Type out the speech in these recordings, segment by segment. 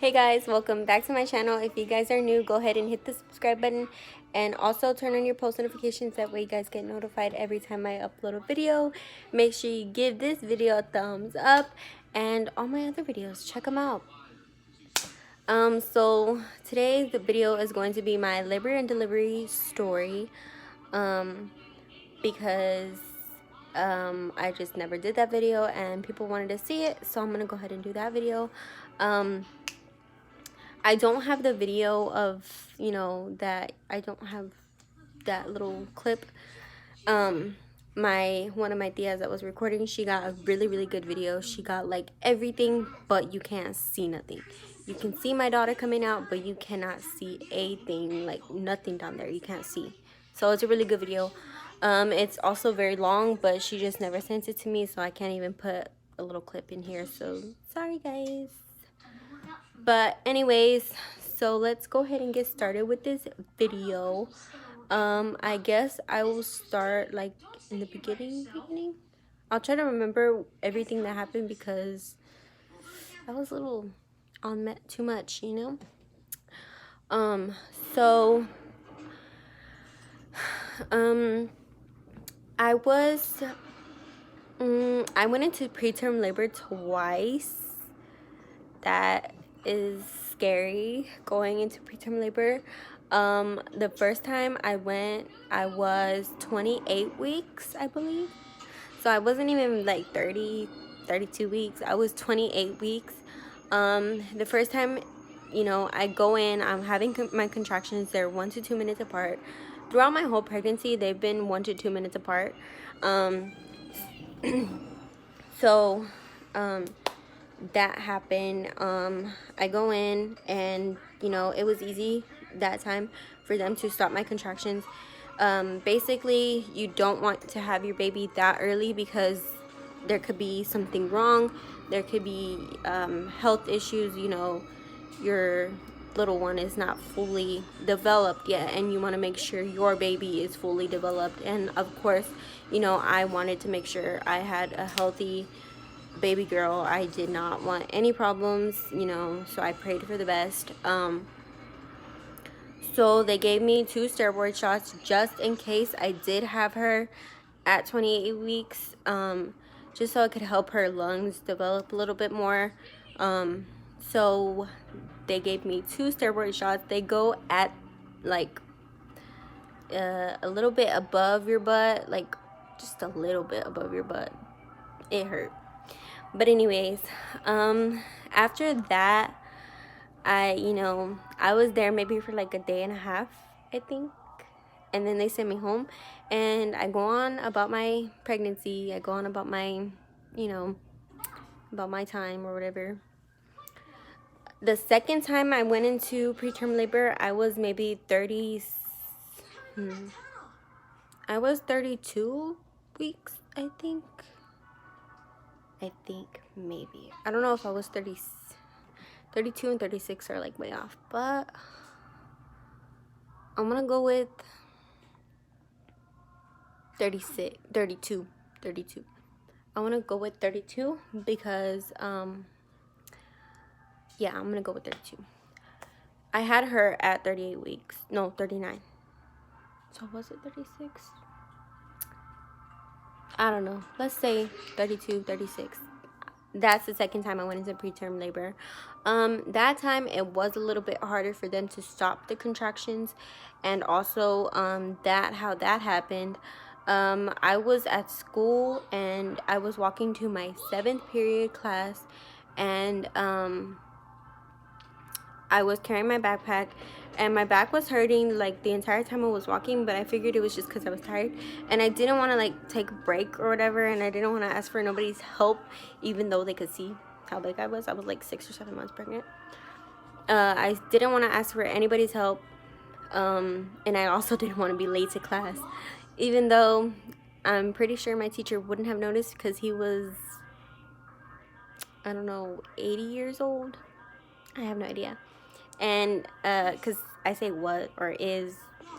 Hey guys, welcome back to my channel. If you guys are new, go ahead and hit the subscribe button and also turn on your post notifications. That way you guys get notified every time I upload a video. Make sure you give this video a thumbs up and all my other videos, check them out. So today the video is going to be my labor and delivery story because I just never did that video and people wanted to see it, so I'm gonna go ahead and do that video. I don't have the video of, that I don't have that little clip. One of my tias that was recording, she got a really good video. She got like everything, but you can't see nothing. You can see my daughter coming out, but you cannot see a thing, like nothing down there. You can't see. So it's a really good video. It's also very long, but she just never sent it to me, so I can't even put a little clip in here. So sorry guys. But anyways, so let's go ahead and get started with this video. I guess I will start like in the beginning. I'll try to remember everything that happened because I was a little on too much, So I went into preterm labor twice. That is scary, going into preterm labor. The first time I went, I was 28 weeks, I believe. So I wasn't even like 32 weeks. I was 28 weeks. The first time, I go in, I'm having my contractions. They're 1 to 2 minutes apart. Throughout my whole pregnancy, they've been 1 to 2 minutes apart. So, that happened. I go in and it was easy that time for them to stop my contractions. Basically, you don't want to have your baby that early because there could be something wrong. There could be health issues. Your little one is not fully developed yet, and you want to make sure your baby is fully developed. And of course, I wanted to make sure I had a healthy baby girl. I did not want any problems, so I prayed for the best. So they gave me 2 steroid shots just in case I did have her at 28 weeks, just so it could help her lungs develop a little bit more. So they gave me 2 steroid shots. They go at like a little bit above your butt, like just a little bit above your butt. It hurt. But anyways, after that, I was there maybe for like a day and a half, I think. And then they sent me home, and I go on about my pregnancy. I go on about my, about my time or whatever. The second time I went into preterm labor, I was maybe 30. I was 32 weeks, I think. Maybe. I don't know if I was 32 and 36 are like way off, but I'm gonna go with 32. I want to go with 32 because yeah, I'm gonna go with 32. I had her at 38 weeks. No, 39. So was it 36? I don't know. Let's say 32, 36. That's the second time I went into preterm labor. That time it was a little bit harder for them to stop the contractions, and also how that happened. I was at school and I was walking to my 7th period class, and I was carrying my backpack, and my back was hurting like the entire time I was walking, but I figured it was just because I was tired, and I didn't want to like take a break or whatever, and I didn't want to ask for nobody's help, even though they could see how big I was. I was like 6 or 7 months pregnant. I didn't want to ask for anybody's help, and I also didn't want to be late to class, even though I'm pretty sure my teacher wouldn't have noticed because he was, I don't know, 80 years old. I have no idea. And because I say what or is,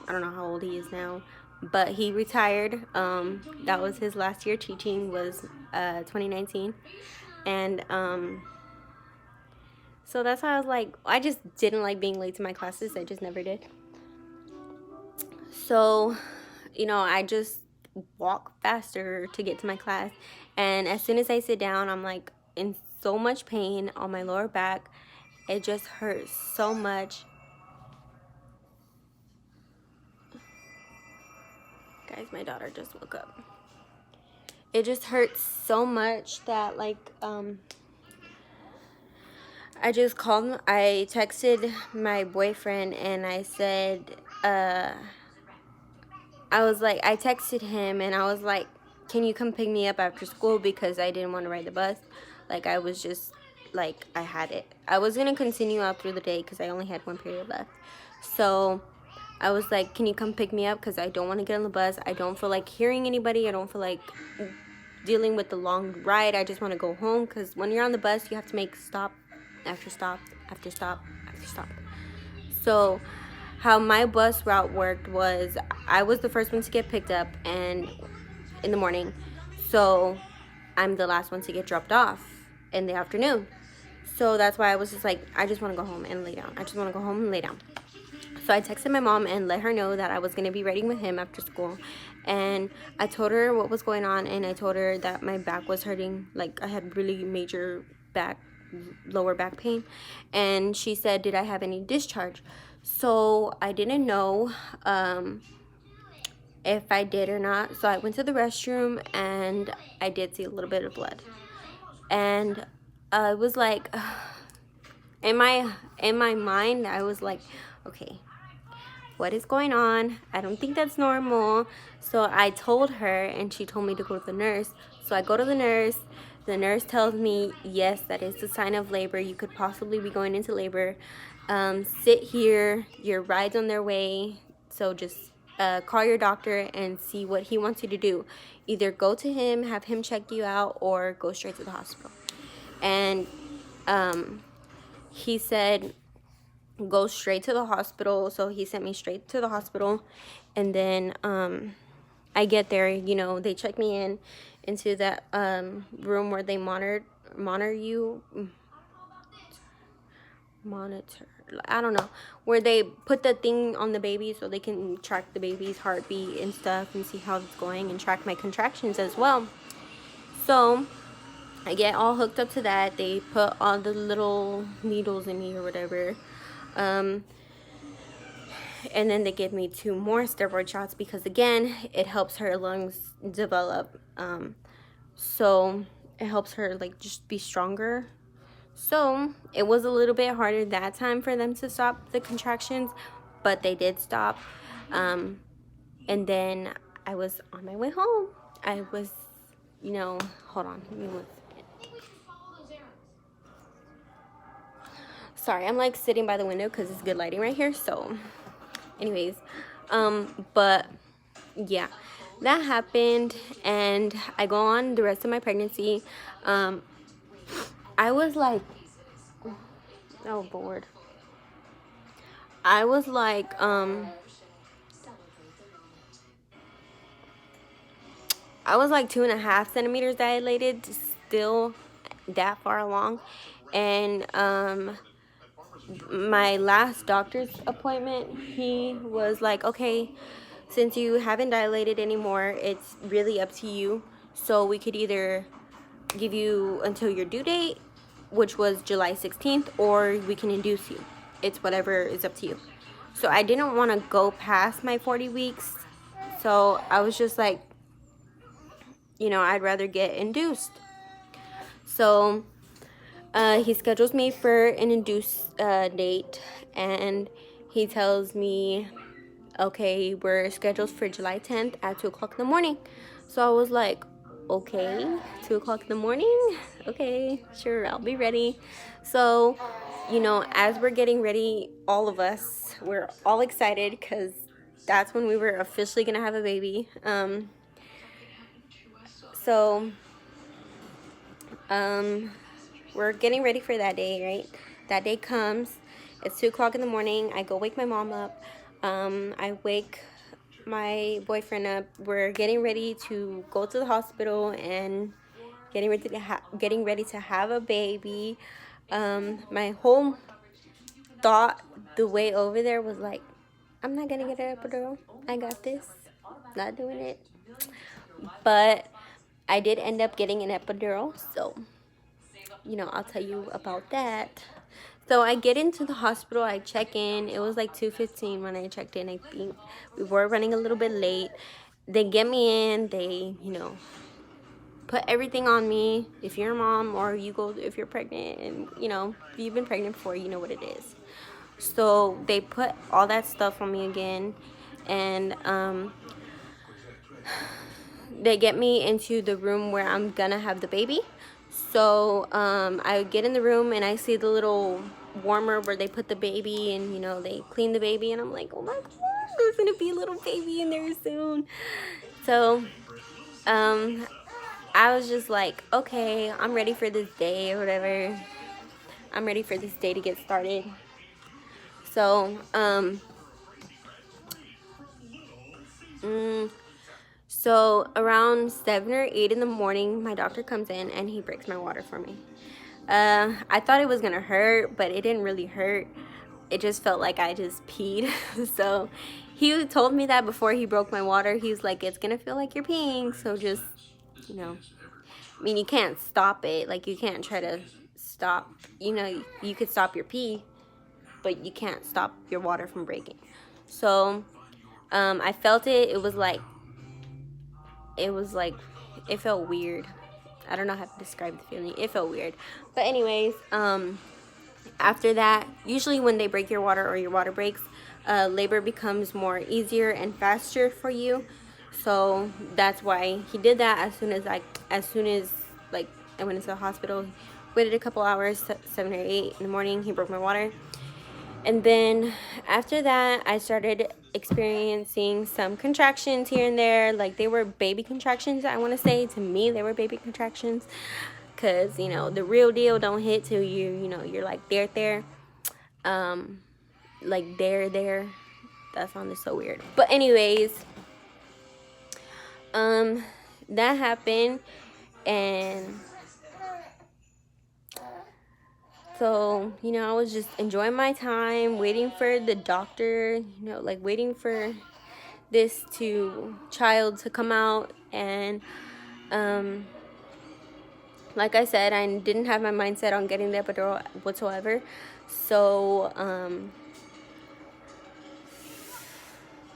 I don't know how old he is now, but he retired. That was his last year teaching, was 2019. And So that's why I was like, I just didn't like being late to my classes. I just never did. So, I just walk faster to get to my class. And as soon as I sit down, I'm like in so much pain on my lower back. It just hurts so much. Guys, my daughter just woke up. It just hurts so much that I texted my boyfriend and I said, I texted him and I was like, can you come pick me up after school, because I didn't want to ride the bus. I was just, I had it. I was going to continue out through the day because I only had one period left. So I was like, can you come pick me up, because I don't want to get on the bus. I don't feel like hearing anybody. I don't feel like dealing with the long ride. I just want to go home, because when you're on the bus, you have to make stop after stop after stop after stop. So how my bus route worked was, I was the first one to get picked up and in the morning, so I'm the last one to get dropped off in the afternoon. So that's why I was just like, I just want to go home and lay down. I just want to go home and lay down. So I texted my mom and let her know that I was going to be riding with him after school. And I told her what was going on, and I told her that my back was hurting. I had really major lower back pain. And she said, did I have any discharge? So I didn't know if I did or not. So I went to the restroom and I did see a little bit of blood. And it was like, in my mind, I was like, okay, what is going on? I don't think that's normal. So I told her, and she told me to go to the nurse. So I go to the nurse. The nurse tells me, yes, that is a sign of labor. You could possibly be going into labor. Sit here. Your ride's on their way. So just call your doctor and see what he wants you to do. Either go to him, have him check you out, or go straight to the hospital. And he said, go straight to the hospital. So he sent me straight to the hospital. And then I get there, they check me into that room where they monitor, I don't know, where they put the thing on the baby so they can track the baby's heartbeat and stuff and see how it's going and track my contractions as well. So I get all hooked up to that. They put all the little needles in me or whatever. And then they give me 2 more steroid shots because, again, it helps her lungs develop. So it helps her just be stronger. So it was a little bit harder that time for them to stop the contractions, but they did stop. And then I was on my way home. I was, hold on. Let me look. Sorry, I'm sitting by the window because it's good lighting right here. So anyways, but yeah, that happened, and I go on the rest of my pregnancy. I was oh Lord, I was 2.5 centimeters dilated, still that far along. And my last doctor's appointment, he was like, okay, since you haven't dilated anymore, it's really up to you. So we could either give you until your due date, which was July 16th, or we can induce you. It's whatever is up to you. So I didn't want to go past my 40 weeks. So I was just like, I'd rather get induced. So he schedules me for an induced date, and he tells me, okay, we're scheduled for July 10th at 2 o'clock in the morning. So I was like, okay, 2 o'clock in the morning? Okay, sure, I'll be ready. So, as we're getting ready, all of us, we're all excited because that's when we were officially going to have a baby. We're getting ready for that day, right? That day comes. It's 2 o'clock in the morning. I go wake my mom up. I wake my boyfriend up. We're getting ready to go to the hospital and getting ready to have a baby. My whole thought the way over there was like, I'm not gonna get an epidural. I got this. Not doing it. But I did end up getting an epidural, so I'll tell you about that. So I get into the hospital, I check in. It was like 2:15 when I checked in. I think we were running a little bit late. They get me in, they, put everything on me. If you're a mom or if you're pregnant and, if you've been pregnant before, you know what it is. So they put all that stuff on me again, and they get me into the room where I'm gonna have the baby. So I get in the room and I see the little warmer where they put the baby, and they clean the baby, and I'm like, oh my god, there's gonna be a little baby in there soon. So I was just like, okay, I'm ready for this day or whatever. I'm ready for this day to get started. So so around 7 or 8 in the morning, my doctor comes in and he breaks my water for me. I thought it was gonna hurt, but it didn't really hurt. It just felt like I just peed. So he told me that before he broke my water. He was like, it's gonna feel like you're peeing, so just, I mean, you can't stop it. Like, you can't try to stop, you could stop your pee, but you can't stop your water from breaking. So I felt it. It was like, it felt weird. I don't know how to describe the feeling. It felt weird. But anyways, after that, usually when they break your water or your water breaks, labor becomes more easier and faster for you. So that's why he did that. As soon as I went into the hospital, waited a couple hours, 7 or 8 in the morning, he broke my water. And then after that, I started experiencing some contractions here and there. Like, they were baby contractions, I want to say. To me, they were baby contractions. Because, the real deal don't hit till you're like there. Like, there. That sounded so weird. But anyways, that happened. And so, I was just enjoying my time, waiting for the doctor, waiting for this child to come out. And like I said, I didn't have my mindset on getting the epidural whatsoever. So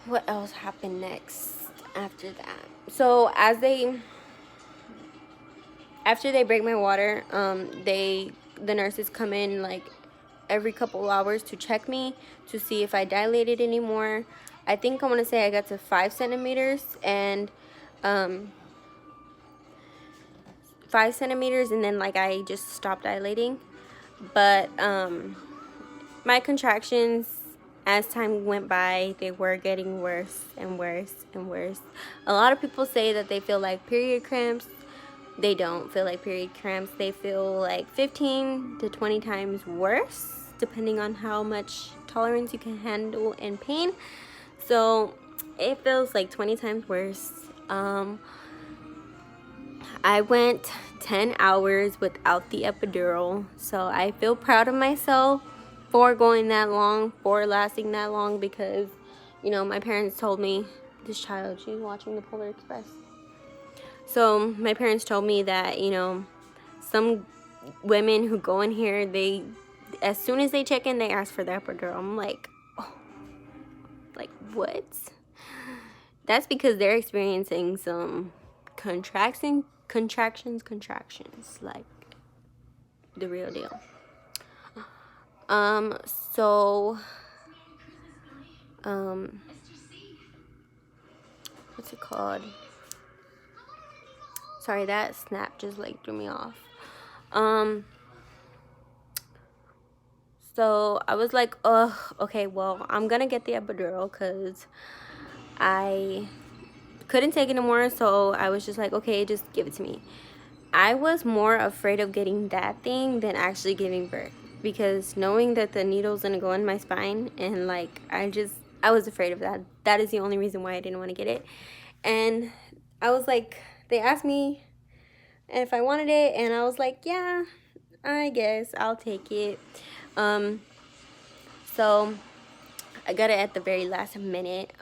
what else happened next after that? So after they break my water, the nurses come in like every couple hours to check me to see if I dilated anymore. I think I want to say I got to 5 centimeters, and 5 centimeters, and then I just stopped dilating. But my contractions, as time went by, they were getting worse and worse and worse. A lot of people say that they feel like period cramps. They don't feel like period cramps. They feel like 15 to 20 times worse, depending on how much tolerance you can handle in pain. So it feels like 20 times worse. I went 10 hours without the epidural, so I feel proud of myself for going that long, for lasting that long, because my parents told me, this child, she's watching the Polar Express. So my parents told me that, some women who go in here, as soon as they check in, they ask for the epidural. I'm like, oh, like, what? That's because they're experiencing some contractions, like the real deal. So, what's it called? Sorry, that snap just threw me off. So I was like, okay, well, I'm gonna get the epidural because I couldn't take it anymore. So I was just like, okay, just give it to me. I was more afraid of getting that thing than actually giving birth, because knowing that the needle's gonna go in my spine, and I was afraid of that. That is the only reason why I didn't want to get it. And I was like, they asked me if I wanted it, and I was like, yeah, I guess I'll take it. Um, so I got it at the very last minute.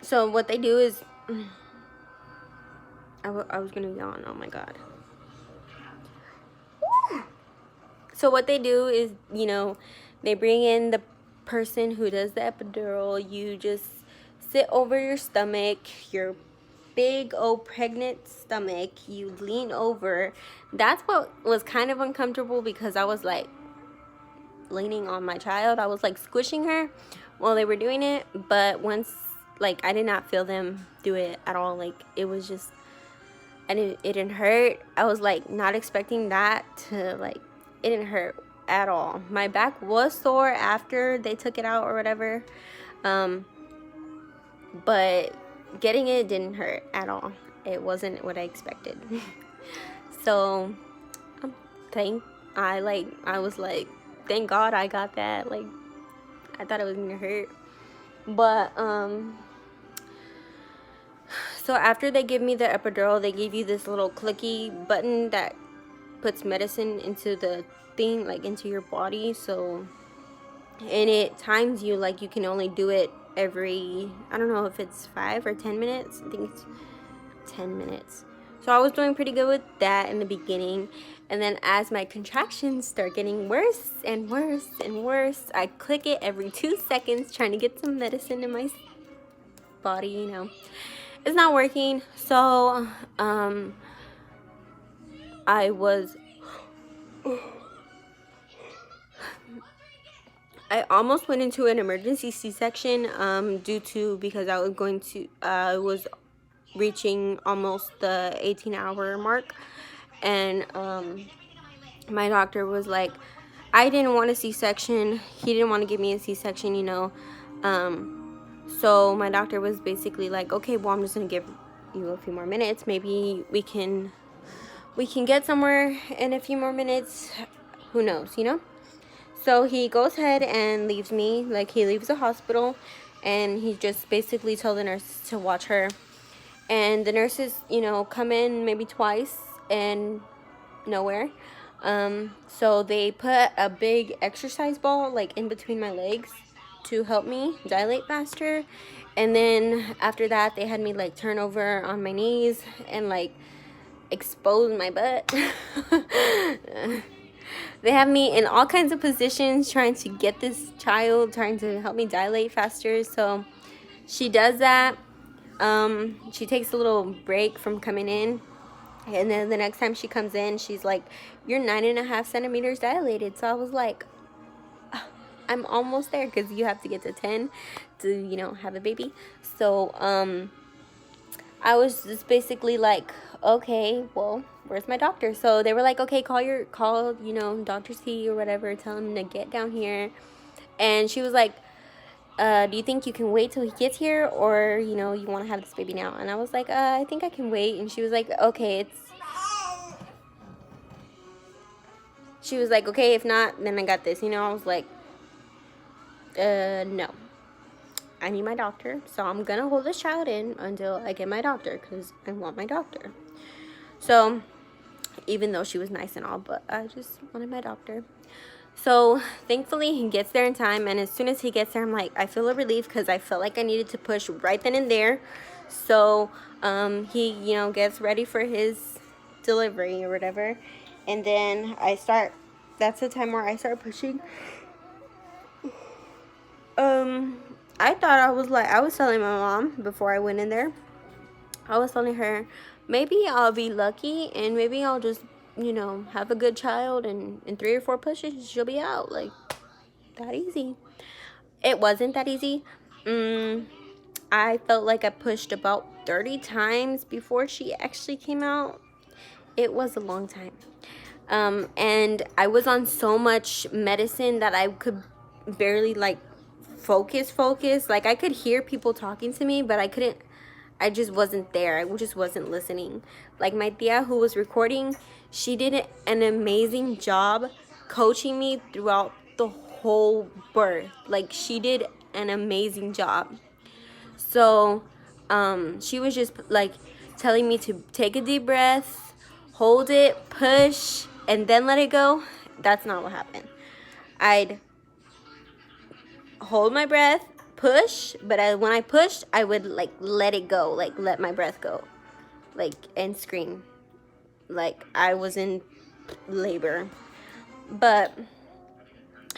So what they do is, I was gonna yawn. Oh my god. So what they do is, they bring in the person who does the epidural. You just sit over your stomach, your big old pregnant stomach. You lean over. That's what was kind of uncomfortable because I was like leaning on my child. I was like squishing her while they were doing it. But once, like, I did not feel them do it at all. Like, it was just, it didn't hurt. I was like not expecting that to, like, it didn't hurt at all. My back was sore after they took it out or whatever, but getting it didn't hurt at all. It wasn't what I expected. So I was like, thank God I got that. Like, I thought it was gonna hurt. But so after they give me the epidural, they give you this little clicky button that puts medicine into the thing, like into your body. So, and it times you, like, you can only do it every, I don't know if it's 5 or 10 minutes. I think it's 10 minutes. So I was doing pretty good with that in the beginning. And then as my contractions start getting worse and worse and worse, I click it every 2 seconds trying to get some medicine in my body, It's not working. So I almost went into an emergency C-section because I was reaching almost the 18-hour mark, and my doctor was like, I didn't want a C-section. He didn't want to give me a C-section, so my doctor was basically like, okay, well, I'm just gonna give you a few more minutes. Maybe we can get somewhere in a few more minutes. Who knows, So he goes ahead and leaves me. Like, he leaves the hospital, and he just basically told the nurses to watch her. And the nurses, come in maybe twice and nowhere. So they put a big exercise ball, like, in between my legs to help me dilate faster. And then after that, they had me, like, turn over on my knees and, like, expose my butt. They have me in all kinds of positions trying to get this child, trying to help me dilate faster. So she does that. She takes a little break from coming in. And then the next time she comes in, she's like, you're 9.5 centimeters dilated. So I was like, I'm almost there, because you have to get to 10 to, have a baby. So I was just basically like, okay, well, where's my doctor? So they were like, okay, call Dr. C or whatever, tell him to get down here. And she was like, do you think you can wait till he gets here, or you want to have this baby now? And I was like, I think I can wait. And she was like, okay, if not, then I got this. I was like, no, I need my doctor, so I'm gonna hold this child in until I get my doctor, because I want my doctor. So even though she was nice and all, but I just wanted my doctor. So thankfully he gets there in time, and as soon as he gets there, I'm like, I feel a relief, because I felt like I needed to push right then and there. So he gets ready for his delivery or whatever, and then that's the time where I start pushing. I thought I was telling my mom before I went in there, I was telling her, maybe I'll be lucky and maybe I'll just, have a good child, and in 3 or 4 pushes, she'll be out. Like, that easy. It wasn't that easy. I felt like I pushed about 30 times before she actually came out. It was a long time. And I was on so much medicine that I could barely, like, focus. Like, I could hear people talking to me, but I just wasn't there. I just wasn't listening. Like, my tia, who was recording, she did an amazing job coaching me throughout the whole birth. Like, she did an amazing job. So she was just like telling me to take a deep breath, hold it, push, and then let it go. That's not what happened. I'd hold my breath, push, but when I pushed, I would like let it go, like let my breath go, like, and scream like I was in labor. But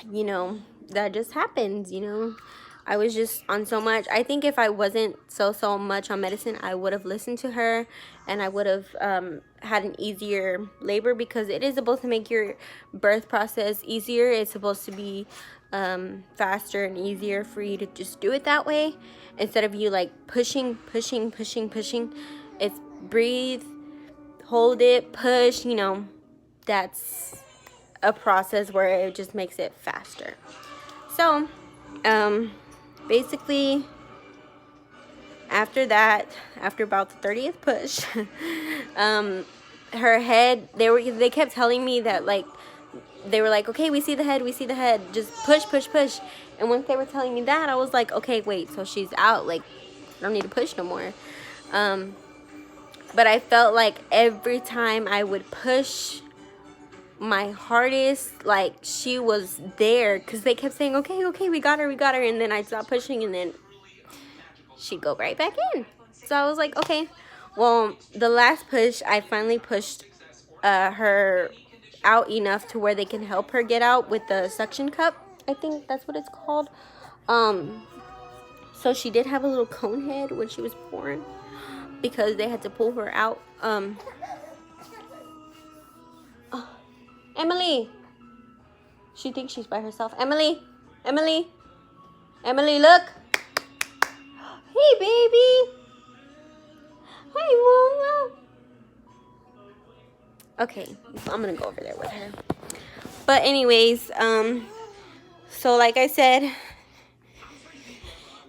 you know, that just happens, you know. I was just on so much. I think if I wasn't so much on medicine, I would have listened to her, and I would have had an easier labor, because it is supposed to make your birth process easier. It's supposed to be faster and easier for you to just do it that way, instead of you like pushing. It's breathe, hold it, push, you know. That's a process where it just makes it faster. So basically, after that, after about the 30th push, her head, they kept telling me that, like, they were like, okay, we see the head, just push. And once they were telling me that, I was like, okay, wait, so she's out, like, I don't need to push no more. But I felt like every time I would push my hardest, like, she was there, because they kept saying, okay, we got her, and then I'd stop pushing, and then she'd go right back in. So I was like, okay. Well, the last push, I finally pushed her out enough to where they can help her get out with the suction cup. I think that's what it's called. So she did have a little cone head when she was born, because they had to pull her out. Emily. She thinks she's by herself. Emily, look. Hey, baby. Hi, Mama. Okay, so I'm gonna go over there with her. But anyways, so like I said,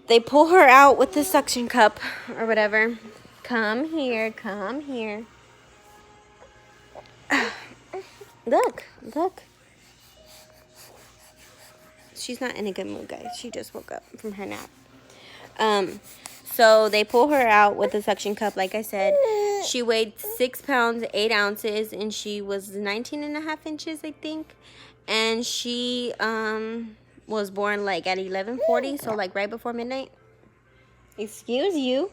they pull her out with the suction cup or whatever. Come here. Look. She's not in a good mood, guys. She just woke up from her nap. So they pull her out with the suction cup, like I said. She weighed 6 pounds, 8 ounces, and she was 19.5 inches, I think. And she was born like at 11:40, so like right before midnight. Excuse you.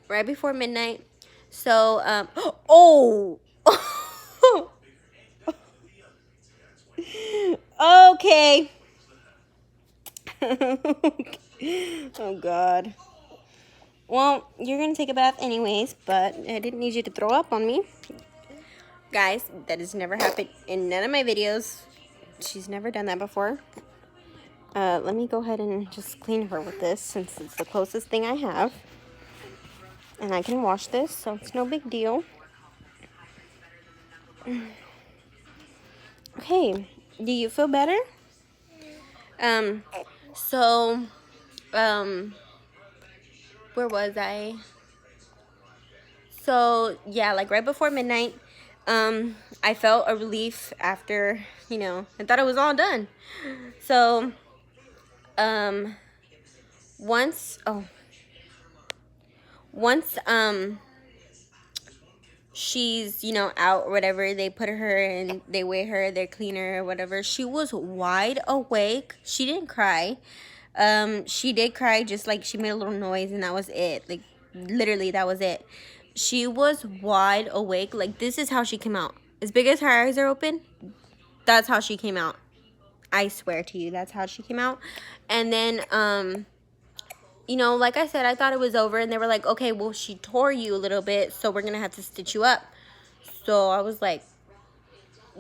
Right before midnight. So, oh! Okay. Oh, God. Well, you're going to take a bath anyways, but I didn't need you to throw up on me. Guys, that has never happened in none of my videos. She's never done that before. Let me go ahead and just clean her with this, since it's the closest thing I have. And I can wash this, so it's no big deal. Okay, do you feel better? Where was I? So, yeah, like right before midnight, I felt a relief after, you know, I thought it was all done. So, once she's, you know, out or whatever, they put her and they weigh her, they clean her or whatever. She was wide awake. She didn't cry. She did cry, just like she made a little noise, and that was it. Like, literally, that was it. She was wide awake. Like, this is how she came out. As big as her eyes are open, that's how she came out. I swear to you, that's how she came out. And then, you know, like I said, I thought it was over, and they were like, okay, well, she tore you a little bit, so we're gonna have to stitch you up. So I was like,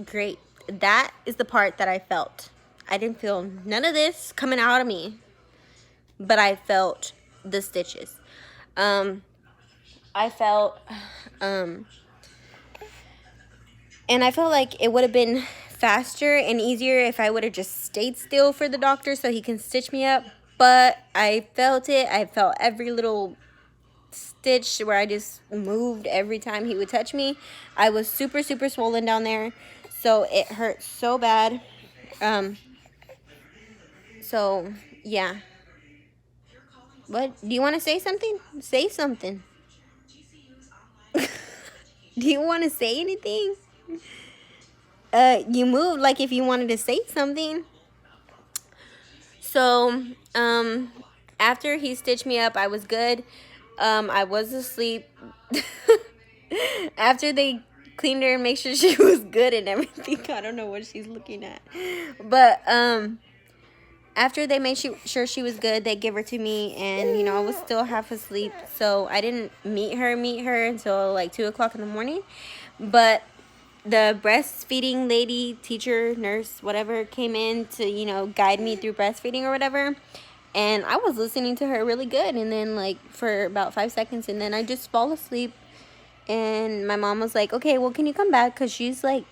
great. That is the part that I felt. I didn't feel none of this coming out of me, but I felt the stitches. I felt, and I felt like it would have been faster and easier if I would have just stayed still for the doctor so he can stitch me up. But I felt it. I felt every little stitch where I just moved every time he would touch me. I was super swollen down there, so it hurt so bad. So yeah. What? Do you want to say something? Say something. Do you want to say anything? You moved like if you wanted to say something. So, after he stitched me up, I was good. I was asleep. After they cleaned her and make sure she was good and everything. I don't know what she's looking at. But, after they made sure she was good, they gave her to me, and, you know, I was still half asleep. So, I didn't meet her until, like, 2 o'clock in the morning. But the breastfeeding lady, teacher, nurse, whatever, came in to, you know, guide me through breastfeeding or whatever. And I was listening to her really good. And then, like, for about 5 seconds, and then I just fall asleep. And my mom was like, okay, well, can you come back? Because she's, like,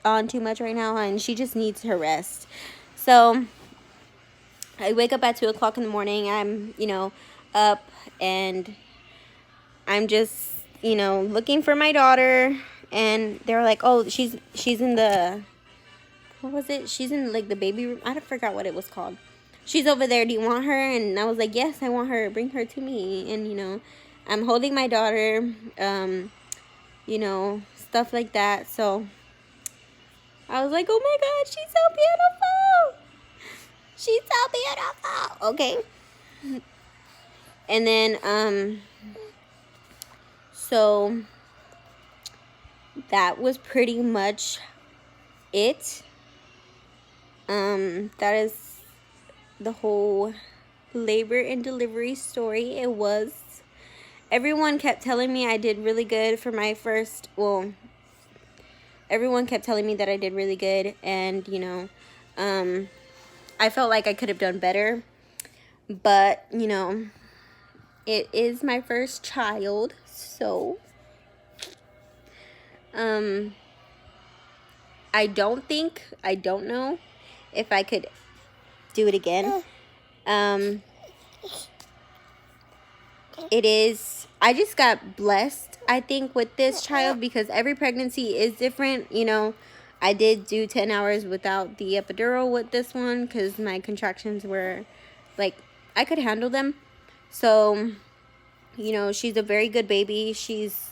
on too much right now, and she just needs her rest. So I wake up at 2 o'clock in the morning. I'm, you know, up, and I'm just, you know, looking for my daughter. And they were like, oh, she's in the, what was it? She's in, like, the baby room. I forgot what it was called. She's over there. Do you want her? And I was like, yes, I want her. Bring her to me. And, you know, I'm holding my daughter, you know, stuff like that. So I was like, oh my God, she's so beautiful. She's so beautiful. Okay. And then, so that was pretty much it. That is the whole labor and delivery story. It was, everyone kept telling me I did really good for my first, well, everyone kept telling me that I did really good, and, you know, I felt like I could have done better, but, you know, it is my first child, so, I don't know if I could do it again. I just got blessed, I think, with this child, because every pregnancy is different. You know, I did do 10 hours without the epidural with this one, because my contractions were, like, I could handle them. So, you know, she's a very good baby. She's,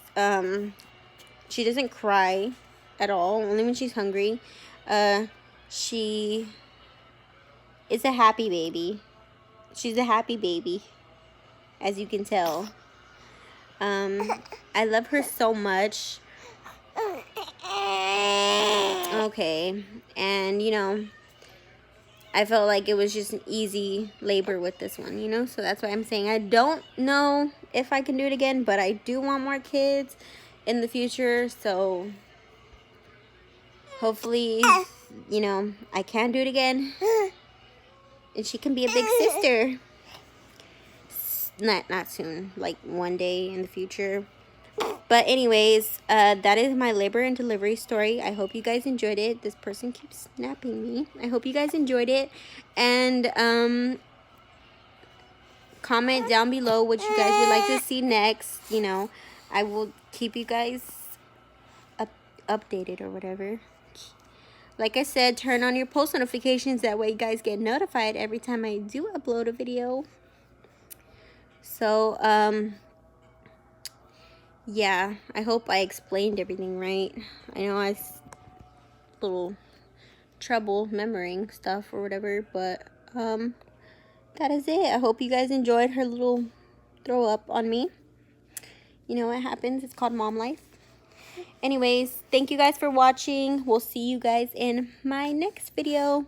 she doesn't cry at all, only when she's hungry. She is a happy baby. She's a happy baby, as you can tell. I love her so much. Okay. And, you know, I felt like it was just an easy labor with this one, you know? So that's why I'm saying I don't know if I can do it again, but I do want more kids in the future. So hopefully, you know, I can do it again. And she can be a big sister. Not soon, like one day in the future. But anyways, that is my labor and delivery story. I hope you guys enjoyed it. This person keeps snapping me. I hope you guys enjoyed it. And comment down below what you guys would like to see next. You know, I will keep you guys updated or whatever. Like I said, turn on your post notifications. That way you guys get notified every time I do upload a video. So, yeah, I hope I explained everything right. I know I little trouble remembering stuff or whatever, but, that is it. I hope you guys enjoyed her little throw up on me. You know what happens. It's called mom life. Anyways, thank you guys for watching. We'll see you guys in my next video.